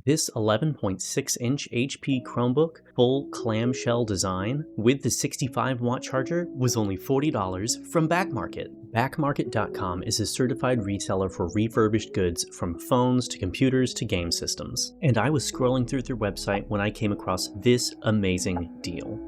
This 11.6-inch HP Chromebook full clamshell design with the 65-watt charger was only $40 from BackMarket. BackMarket.com is a certified reseller for refurbished goods from phones to computers to game systems. And I was scrolling through their website when I came across this amazing deal.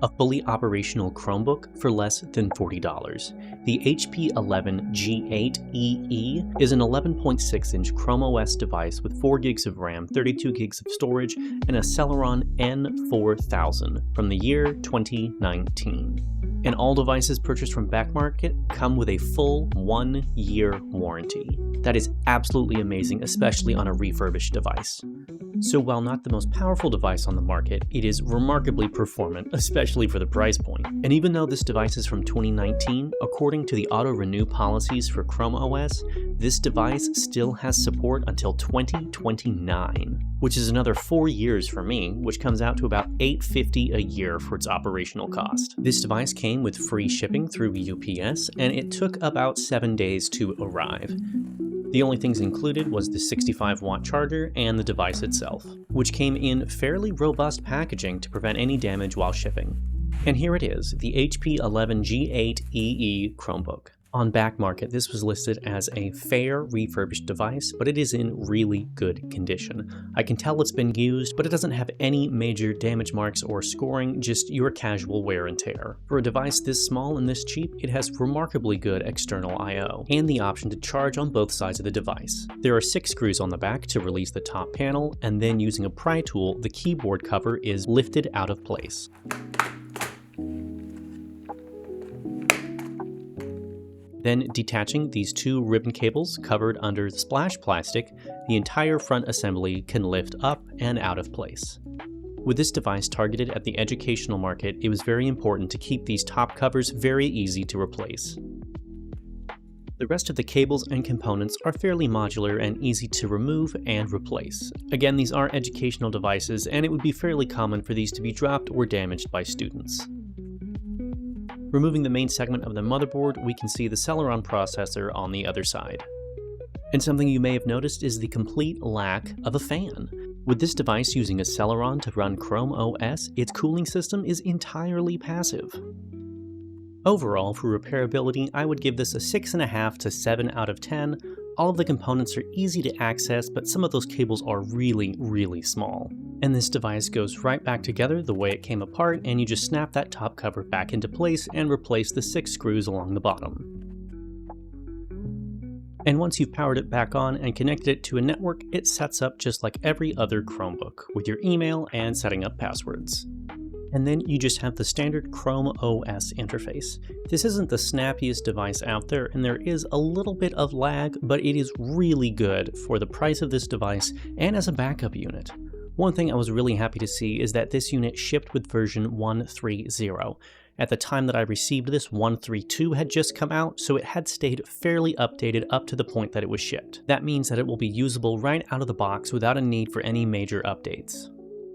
A fully operational Chromebook for less than $40. The HP 11 G8EE is an 11.6-inch Chrome OS device with 4 gigs of RAM, 32 gigs of storage, and a Celeron N4000 from the year 2019. And all devices purchased from BackMarket come with a full 1-year warranty. That is absolutely amazing, especially on a refurbished device. So while not the most powerful device on the market, it is remarkably performant, especially for the price point. And even though this device is from 2019, according to the auto-renew policies for Chrome OS, this device still has support until 2029, which is another 4 years for me, which comes out to about $850 a year for its operational cost. This device came with free shipping through UPS, and it took about 7 days to arrive. The only things included was the 65-watt charger and the device itself, which came in fairly robust packaging to prevent any damage while shipping. And here it is, the HP 11 G8EE Chromebook. On BackMarket, this was listed as a fair refurbished device, but it is in really good condition. I can tell it's been used, but it doesn't have any major damage marks or scoring, just your casual wear and tear. For a device this small and this cheap, it has remarkably good external I/O, and the option to charge on both sides of the device. There are 6 screws on the back to release the top panel, and then using a pry tool, the keyboard cover is lifted out of place. Then detaching these 2 ribbon cables covered under the splash plastic, the entire front assembly can lift up and out of place. With this device targeted at the educational market, it was very important to keep these top covers very easy to replace. The rest of the cables and components are fairly modular and easy to remove and replace. Again, these are educational devices, and it would be fairly common for these to be dropped or damaged by students. Removing the main segment of the motherboard, we can see the Celeron processor on the other side. And something you may have noticed is the complete lack of a fan. With this device using a Celeron to run Chrome OS, its cooling system is entirely passive. Overall, for repairability, I would give this a 6.5 to 7 out of 10. All of the components are easy to access, but some of those cables are really small. And this device goes right back together the way it came apart, and you just snap that top cover back into place and replace the 6 screws along the bottom. And once you've powered it back on and connected it to a network, it sets up just like every other Chromebook, with your email and setting up passwords. And then you just have the standard Chrome OS interface. This isn't the snappiest device out there, and there is a little bit of lag, but it is really good for the price of this device and as a backup unit. One thing I was really happy to see is that this unit shipped with version 1.3.0. At the time that I received this, 1.3.2 had just come out, so it had stayed fairly updated up to the point that it was shipped. That means that it will be usable right out of the box without a need for any major updates.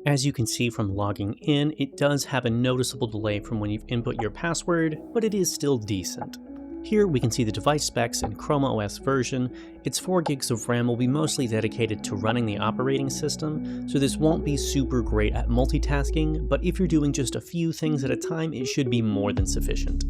As you can see from logging in, it does have a noticeable delay from when you've input your password, but it is still decent. Here we can see the device specs in Chrome OS version. Its 4 gigs of RAM will be mostly dedicated to running the operating system, so this won't be super great at multitasking, but if you're doing just a few things at a time, it should be more than sufficient.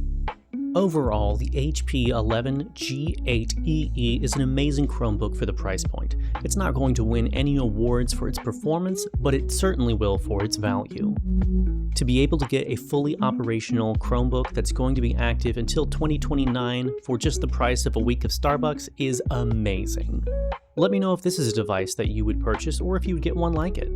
Overall, the HP 11 G8EE is an amazing Chromebook for the price point. It's not going to win any awards for its performance, but it certainly will for its value. To be able to get a fully operational Chromebook that's going to be active until 2029 for just the price of a week of Starbucks is amazing. Let me know if this is a device that you would purchase or if you would get one like it.